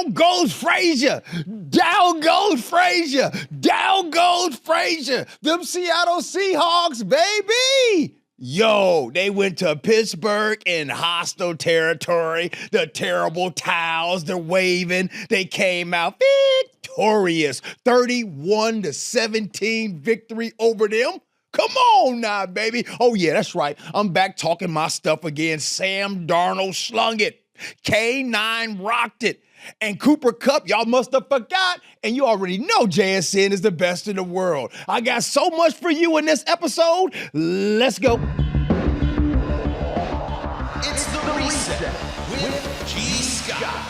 Down goes Frazier. Down goes Frazier. Down goes Frazier. Them Seattle Seahawks, baby. Yo, they went to Pittsburgh in hostile territory. The terrible towels, they're waving. They came out victorious. 31-17 victory over them. Come on now, baby. Oh, yeah, that's right. I'm back talking my stuff again. Sam Darnold slung it. K9 rocked it. And Cooper Kupp, y'all must have forgot, and you already know JSN is the best in the world. I got so much for you in this episode. Let's go. It's the Reset with G. Scott.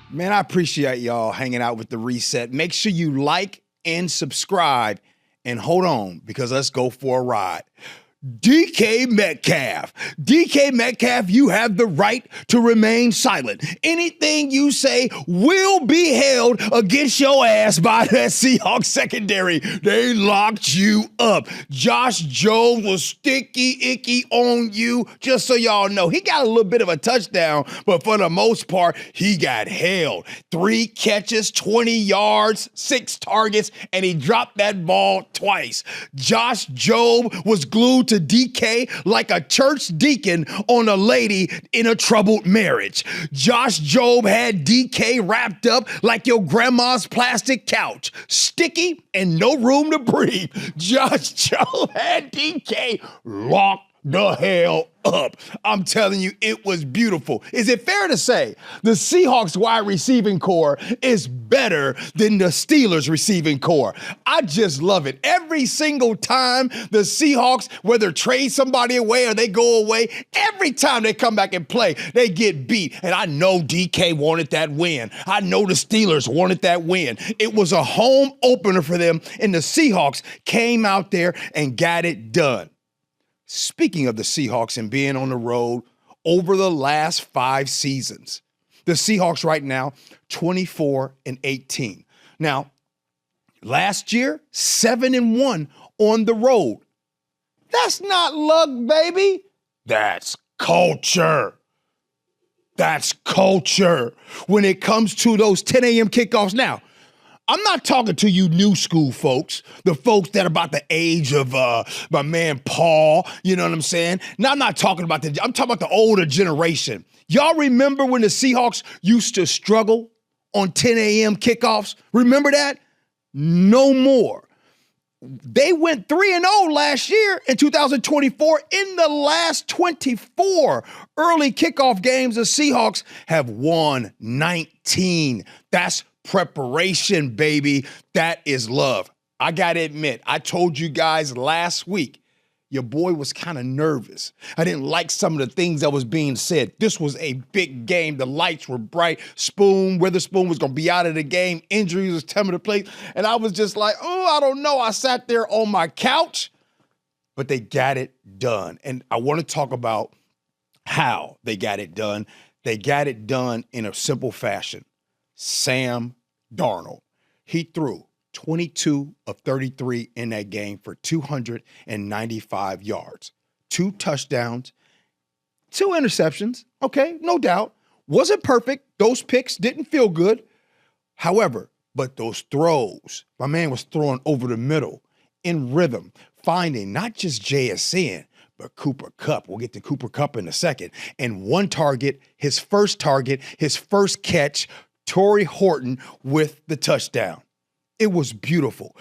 Man, I appreciate y'all hanging out with the Reset. Make sure you like and subscribe, and hold on, because let's go for a ride. DK Metcalf. DK Metcalf, you have the right to remain silent. Anything you say will be held against your ass by that Seahawks secondary. They locked you up. Josh Jones was sticky icky on you, just so y'all know. He got a little bit of a touchdown, but for the most part, he got held. 3 catches, 20 yards, 6 targets, and he dropped that ball twice. Josh Jobe was glued to DK like a church deacon on a lady in a troubled marriage. Josh Jobe had DK wrapped up like your grandma's plastic couch, sticky and no room to breathe. Josh Jobe had DK locked the hell up. I'm telling you, it was beautiful. Is it fair to say the Seahawks wide receiving core is better than the Steelers receiving core? I just love it. Every single time the Seahawks, whether trade somebody away or they go away, every time they come back and play, they get beat. And I know DK wanted that win. I know the Steelers wanted that win. It was a home opener for them, and the Seahawks came out there and got it done. Speaking of the Seahawks and being on the road over the last 5 seasons, the Seahawks right now, 24-18. Now, last year, 7-1 on the road. That's not luck, baby. That's culture. That's culture. When it comes to those 10 a.m. kickoffs now, I'm not talking to you new school folks, the folks that are about the age of my man Paul, you know what I'm saying? Now, I'm not talking about I'm talking about the older generation. Y'all remember when the Seahawks used to struggle on 10 a.m. kickoffs? Remember that? No more. They went 3-0 last year in 2024. In the last 24 early kickoff games, the Seahawks have won 19. That's preparation, baby. That is love. I got to admit, I told you guys last week, your boy was kind of nervous. I didn't like some of the things that was being said. This was a big game. The lights were bright. Witherspoon was going to be out of the game. Injuries was coming to play. And I was just like, oh, I don't know. I sat there on my couch, but they got it done. And I want to talk about how they got it done. They got it done in a simple fashion. Sam Darnold, he threw 22 of 33 in that game for 295 yards, 2 touchdowns, 2 interceptions. Okay, no doubt. Wasn't perfect. Those picks didn't feel good. However, but those throws, my man was throwing over the middle in rhythm, finding not just JSN, but Cooper Kupp. We'll get to Cooper Kupp in a second. And one target, his first catch, Torrey Horton with the touchdown. It was beautiful.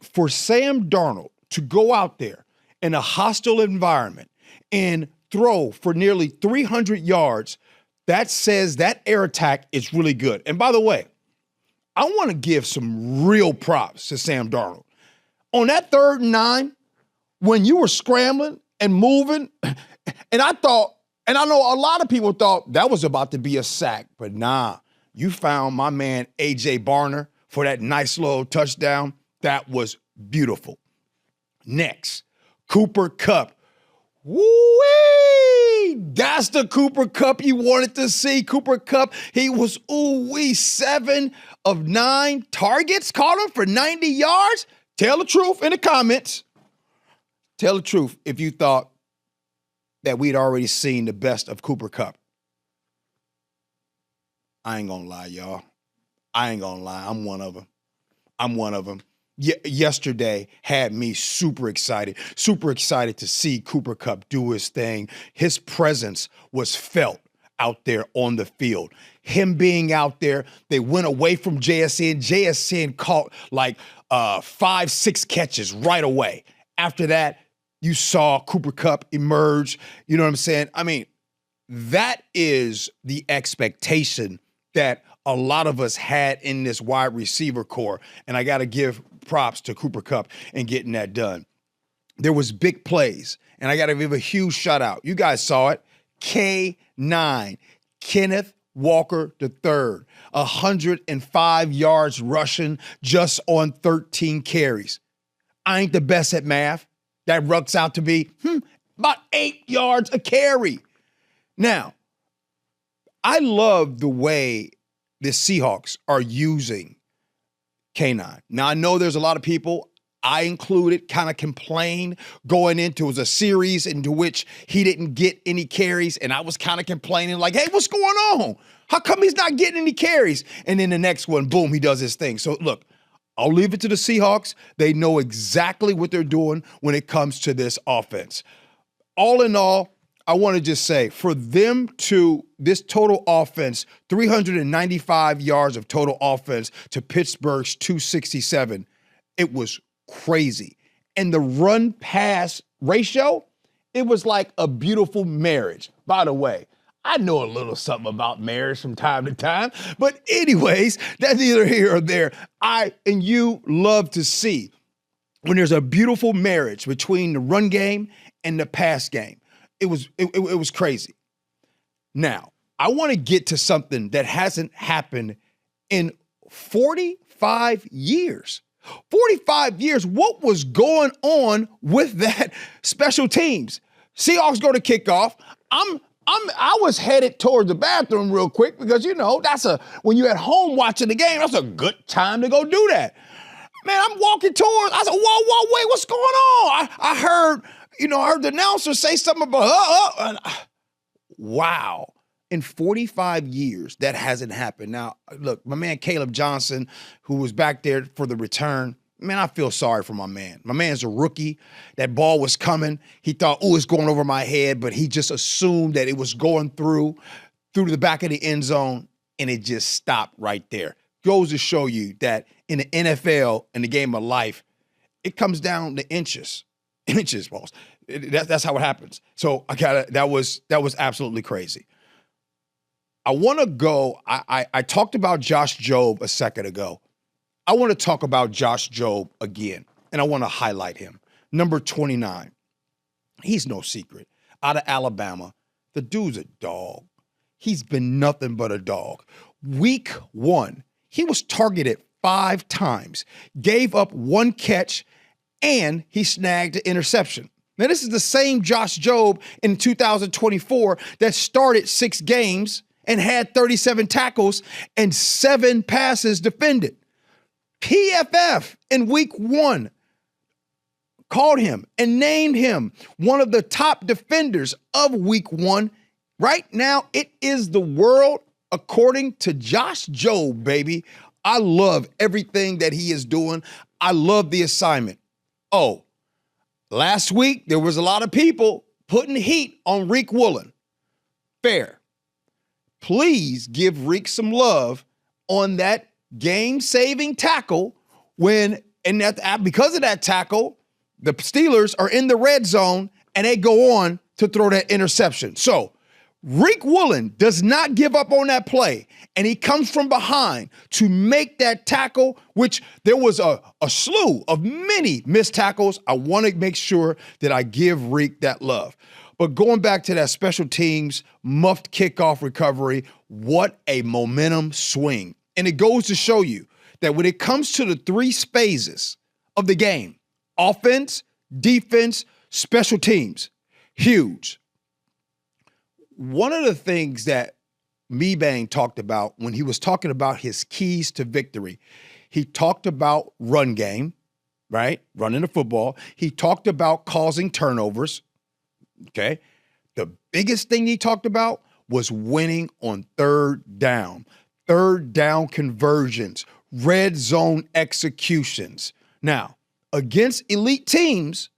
For Sam Darnold to go out there in a hostile environment and throw for nearly 300 yards, that says that air attack is really good. And by the way, I want to give some real props to Sam Darnold. On that 3rd and 9, when you were scrambling and moving, and I know a lot of people thought that was about to be a sack, but nah. You found my man A.J. Barner for that nice little touchdown. That was beautiful. Next, Cooper Kupp. Woo-wee! That's the Cooper Kupp you wanted to see. Cooper Kupp, he was 7 of 9 targets. Caught him for 90 yards. Tell the truth in the comments. Tell the truth if you thought that we'd already seen the best of Cooper Kupp. I ain't gonna lie, y'all. I ain't gonna lie. I'm one of them. Yesterday had me super excited to see Cooper Kupp do his thing. His presence was felt out there on the field. Him being out there, they went away from JSN. JSN caught like 5-6 catches right away. After that, you saw Cooper Kupp emerge. You know what I'm saying? I mean, that is the expectation that a lot of us had in this wide receiver core. And I got to give props to Cooper Kupp in getting that done. There was big plays, and I got to give a huge shout out. You guys saw it. K9, Kenneth Walker III, 105 yards rushing just on 13 carries. I ain't the best at math. That works out to be about 8 yards a carry. Now, I love the way the Seahawks are using K9. Now, I know there's a lot of people, I included, kind of complained going into it was a series into which he didn't get any carries, and I was kind of complaining like, hey, what's going on? How come he's not getting any carries? And then the next one, boom, he does his thing. So, look, I'll leave it to the Seahawks. They know exactly what they're doing when it comes to this offense. All in all, I want to just say, for them to, this total offense, 395 yards of total offense to Pittsburgh's 267, it was crazy. And the run-pass ratio, it was like a beautiful marriage. By the way, I know a little something about marriage from time to time, but anyways, that's neither here or there. I and you love to see when there's a beautiful marriage between the run game and the pass game. It was crazy. Now, I want to get to something that hasn't happened in 45 years. 45 years, what was going on with that special teams? Seahawks go to kickoff. I was headed towards the bathroom real quick because, you know, when you're at home watching the game, that's a good time to go do that. Man, I'm walking towards, I said, whoa, wait, what's going on? I heard the announcer say something about, wow. In 45 years, that hasn't happened. Now, look, my man Caleb Johnson, who was back there for the return, man, I feel sorry for my man. My man's a rookie. That ball was coming. He thought, it's going over my head, but he just assumed that it was going through the back of the end zone, and it just stopped right there. Goes to show you that in the NFL, in the game of life, it comes down to inches, balls. That's how it happens. So that was absolutely crazy. I want to go, I talked about Josh Jobe a second ago. I want to talk about Josh Jobe again, and I want to highlight him. Number 29. He's no secret. Out of Alabama, the dude's a dog. He's been nothing but a dog. Week 1, he was targeted 5 times, gave up 1 catch, and he snagged an interception. Now, this is the same Josh Jobe in 2024 that started 6 games and had 37 tackles and 7 passes defended. PFF in week 1 called him and named him one of the top defenders of week 1. Right now, it is the world according to Josh Jobe, baby. I love everything that he is doing. I love the assignment. Last week, there was a lot of people putting heat on Reek Woolen. Fair. Please give Reek some love on that game-saving tackle because of that tackle, the Steelers are in the red zone and they go on to throw that interception. So Reek Woolen does not give up on that play, and he comes from behind to make that tackle, which there was a slew of many missed tackles. I want to make sure that I give Reek that love. But going back to that special teams muffed kickoff recovery, what a momentum swing. And it goes to show you that when it comes to the 3 phases of the game, offense, defense, special teams, huge. One of the things that Mebane talked about when he was talking about his keys to victory, he talked about run game, right? Running the football. He talked about causing turnovers, okay? The biggest thing he talked about was winning on 3rd down. third down conversions, red zone executions. Now, against elite teams,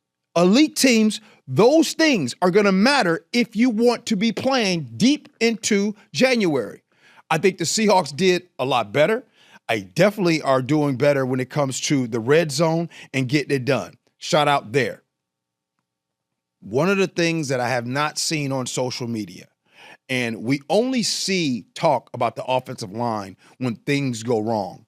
those things are going to matter if you want to be playing deep into January. I think the Seahawks did a lot better. I definitely are doing better when it comes to the red zone and getting it done. Shout out there. One of the things that I have not seen on social media, and we only see talk about the offensive line when things go wrong.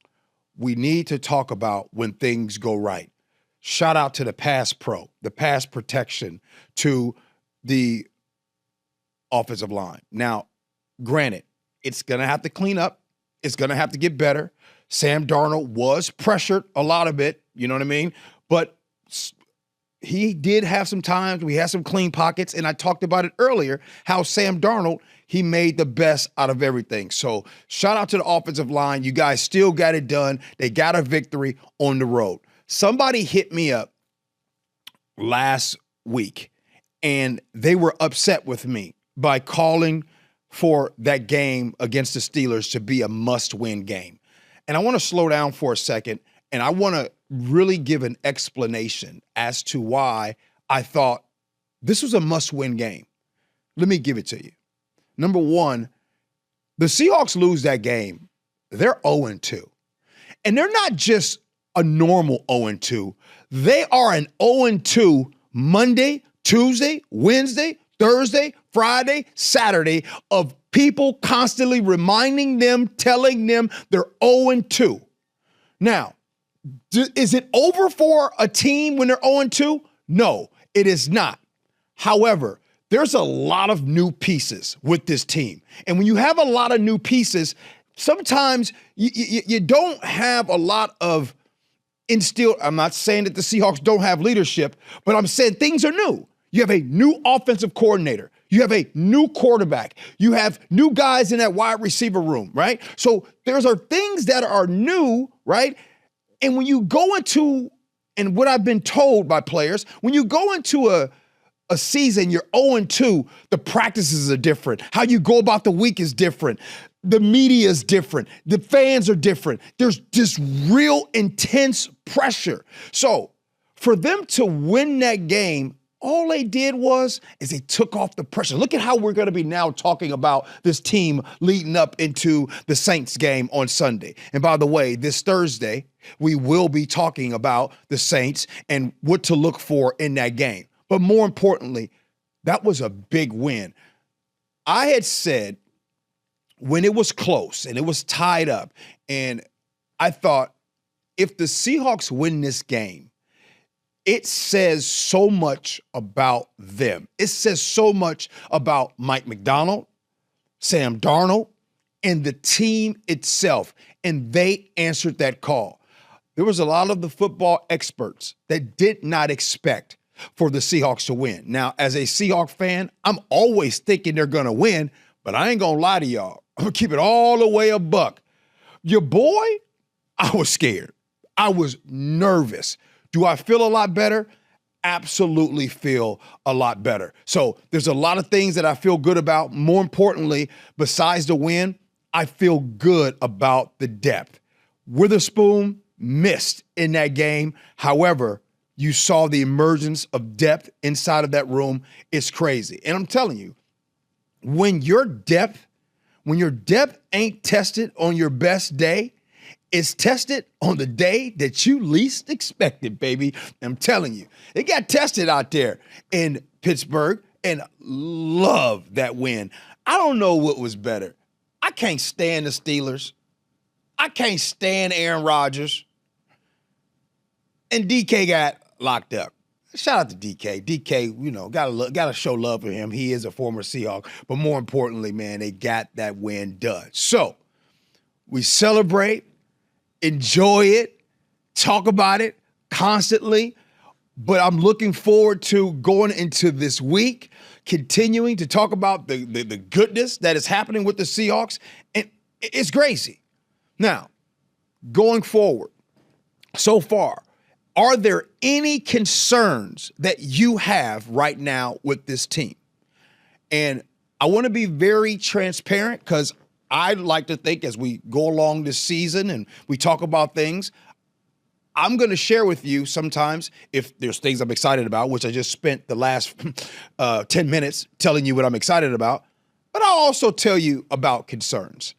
We need to talk about when things go right. Shout out to the pass pro, the pass protection to the offensive line. Now, granted, it's going to have to clean up. It's going to have to get better. Sam Darnold was pressured a lot of it, you know what I mean? But he did have some times. We had some clean pockets, and I talked about it earlier, how Sam Darnold, he made the best out of everything. So shout out to the offensive line. You guys still got it done. They got a victory on the road. Somebody hit me up last week, and they were upset with me by calling for that game against the Steelers to be a must-win game. And I want to slow down for a second, and I want to really give an explanation as to why I thought this was a must-win game. Let me give it to you. Number one, the Seahawks lose that game. They're 0-2. And they're not just a normal 0-2. They are an 0-2 Monday, Tuesday, Wednesday, Thursday, Friday, Saturday of people constantly reminding them, telling them they're 0-2. Now, is it over for a team when they're 0-2? No, it is not. However, there's a lot of new pieces with this team. And when you have a lot of new pieces, sometimes you don't have a lot of instilled. I'm not saying that the Seahawks don't have leadership, but I'm saying things are new. You have a new offensive coordinator. You have a new quarterback. You have new guys in that wide receiver room, right? So there's things that are new, right? And when you go into, and what I've been told by players, when you go into a season, you're 0-2, the practices are different. How you go about the week is different. The media is different. The fans are different. There's just real intense pressure. So for them to win that game, all they did is they took off the pressure. Look at how we're going to be now talking about this team leading up into the Saints game on Sunday. And by the way, this Thursday, we will be talking about the Saints and what to look for in that game. But more importantly, that was a big win. I had said when it was close and it was tied up, and I thought if the Seahawks win this game, it says so much about them. It says so much about Mike McDonald, Sam Darnold, and the team itself. And they answered that call. There was a lot of the football experts that did not expect for the Seahawks to win. Now, as a Seahawks fan, I'm always thinking they're going to win, but I ain't going to lie to y'all. I'm going to keep it all the way a buck. Your boy, I was scared. I was nervous. Do I feel a lot better? Absolutely feel a lot better. So there's a lot of things that I feel good about. More importantly, besides the win, I feel good about the depth. Witherspoon missed in that game. However, you saw the emergence of depth inside of that room. It's crazy. And I'm telling you, when your depth ain't tested on your best day, it's tested on the day that you least expected, baby. I'm telling you, it got tested out there in Pittsburgh, and love that win. I don't know what was better. I can't stand the Steelers. I can't stand Aaron Rodgers. And DK got locked up. Shout out to DK. DK, gotta show love for him. He is a former Seahawk. But more importantly, man, they got that win done. So we celebrate. Enjoy it, talk about it constantly, but I'm looking forward to going into this week, continuing to talk about the goodness that is happening with the Seahawks, and it's crazy. Now, going forward, so far, are there any concerns that you have right now with this team? And I want to be very transparent because I'd like to think as we go along this season and we talk about things, I'm going to share with you sometimes if there's things I'm excited about, which I just spent the last 10 minutes telling you what I'm excited about, but I'll also tell you about concerns.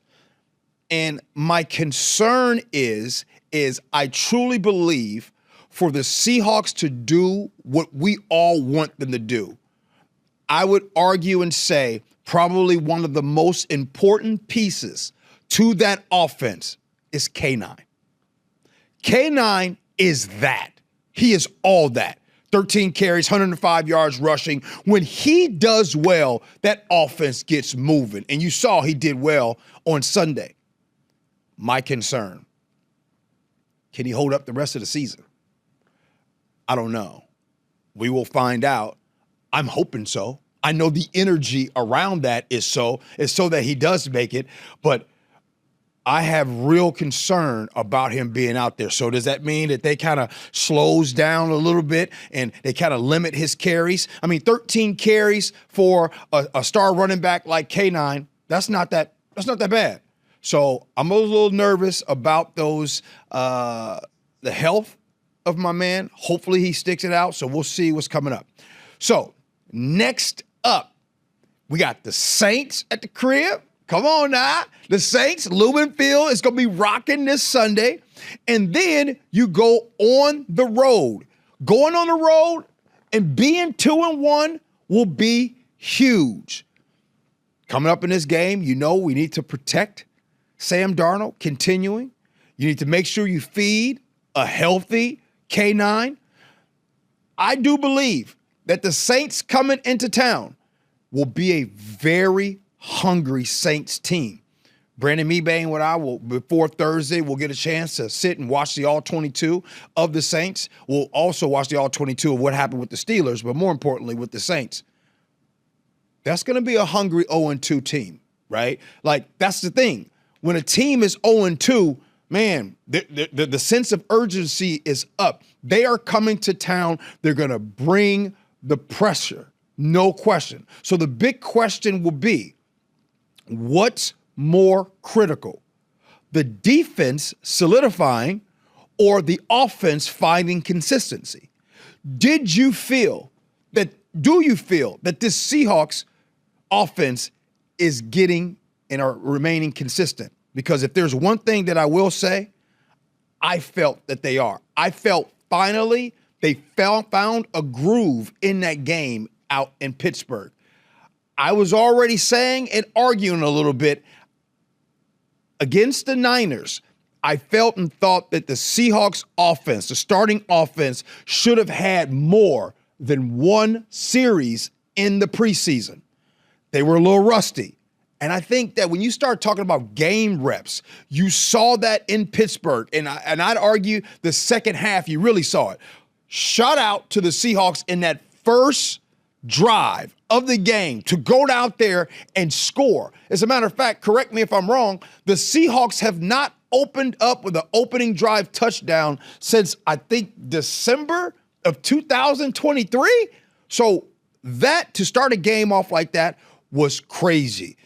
And my concern is I truly believe for the Seahawks to do what we all want them to do, I would argue and say probably one of the most important pieces to that offense is K9. K9 is that. He is all that. 13 carries, 105 yards rushing. When he does well, that offense gets moving. And you saw he did well on Sunday. My concern, can he hold up the rest of the season? I don't know. We will find out. I'm hoping so. I know the energy around that is so that he does make it, but I have real concern about him being out there. So does that mean that they kind of slows down a little bit and they kind of limit his carries? I mean, 13 carries for a star running back like K9, that's not that bad. So I'm a little nervous about those, the health of my man. Hopefully he sticks it out. So we'll see what's coming up. So next up, we got the Saints at the crib. Come on now. The Saints, Lumen Field is going to be rocking this Sunday. And then you go on the road. Going on the road and being 2-1 will be huge. Coming up in this game, you know we need to protect Sam Darnold continuing. You need to make sure you feed a healthy K9. I do believe that the Saints coming into town will be a very hungry Saints team. Brandon Mebane and I will, before Thursday, we'll get a chance to sit and watch the All-22 of the Saints. We'll also watch the All-22 of what happened with the Steelers, but more importantly with the Saints. That's going to be a hungry 0-2 team, right? Like, that's the thing. When a team is 0-2, man, the sense of urgency is up. They are coming to town. They're going to bring the pressure, no question. So the big question will be, what's more critical? The defense solidifying or the offense finding consistency? Do you feel that this Seahawks offense is getting and are remaining consistent? Because if there's one thing that I will say, I felt that they are. I felt finally they found a groove in that game out in Pittsburgh. I was already saying and arguing a little bit against the Niners. I felt and thought that the Seahawks offense, the starting offense, should have had more than one series in the preseason. They were a little rusty. And I think that when you start talking about game reps, you saw that in Pittsburgh. And I'd argue the second half, you really saw it. Shout out to the Seahawks in that first drive of the game to go out there and score. As a matter of fact, correct me if I'm wrong, the Seahawks have not opened up with an opening drive touchdown since, I think, December of 2023. So that, to start a game off like that, was crazy.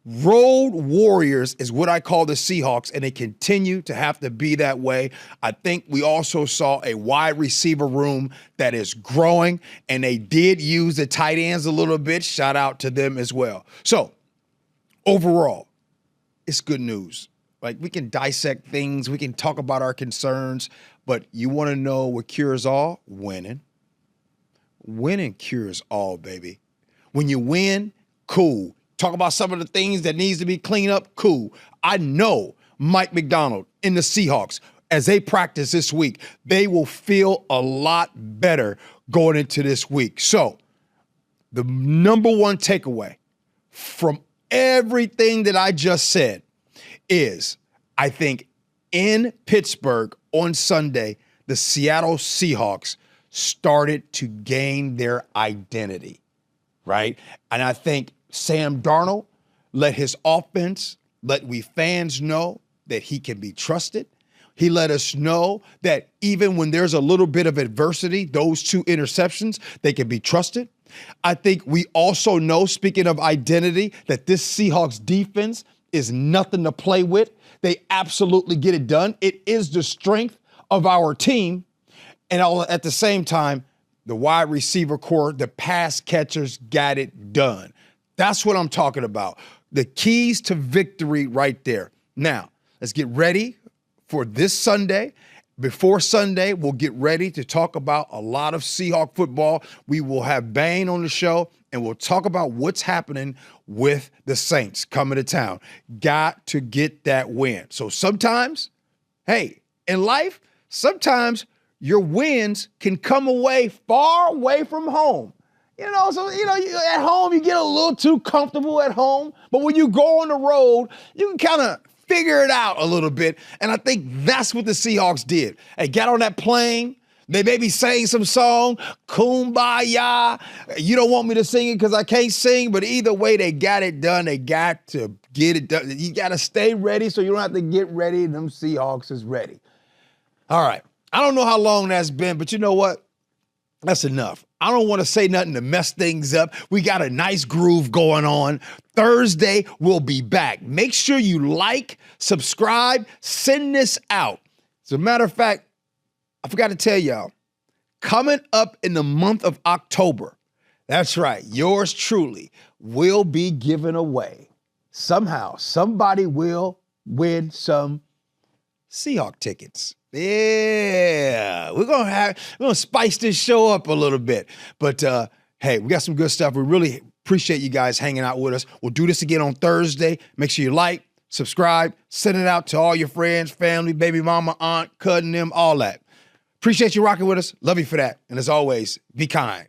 Road warriors is what I call the Seahawks, and they continue to have to be that way. I think we also saw a wide receiver room that is growing, and they did use the tight ends a little bit. Shout out to them as well. So overall, it's good news. Like, we can dissect things, we can talk about our concerns, but you want to know what cures all? Winning. Winning cures all, baby. When you win, cool. Talk about some of the things that needs to be cleaned up, cool. I know Mike McDonald and the Seahawks, as they practice this week, they will feel a lot better going into this week. So the number one takeaway from everything that I just said is, I think in Pittsburgh on Sunday, the Seattle Seahawks started to gain their identity, right? And I think Sam Darnold let his offense, let we fans know that he can be trusted. He let us know that even when there's a little bit of adversity, those two interceptions, they can be trusted. I think we also know, speaking of identity, that this Seahawks defense is nothing to play with. They absolutely get it done. It is the strength of our team. And at the same time, the wide receiver core, the pass catchers got it done. That's what I'm talking about. The keys to victory right there. Now, let's get ready for this Sunday. Before Sunday, we'll get ready to talk about a lot of Seahawk football. We will have Bane on the show, and we'll talk about what's happening with the Saints coming to town. Got to get that win. So sometimes, hey, in life, sometimes your wins can come far away from home. At home, you get a little too comfortable at home. But when you go on the road, you can kind of figure it out a little bit. And I think that's what the Seahawks did. They got on that plane. They maybe sang some song, Kumbaya. You don't want me to sing it because I can't sing, but either way, they got it done. They got to get it done. You got to stay ready so you don't have to get ready. Them Seahawks is ready. All right. I don't know how long that's been, but you know what? That's enough. I don't want to say nothing to mess things up. We got a nice groove going on. Thursday, we'll be back. Make sure you like, subscribe, send this out. As a matter of fact, I forgot to tell y'all, coming up in the month of October, that's right, yours truly will be given away. Somehow, somebody will win some Seahawk tickets. Yeah, we're gonna spice this show up a little bit. But hey, we got some good stuff. We really appreciate you guys hanging out with us. We'll do this again on Thursday. Make sure you like, subscribe, send it out to all your friends, family, baby mama, aunt, cousin, them, all that. Appreciate you rocking with us. Love you for that. And as always, be kind.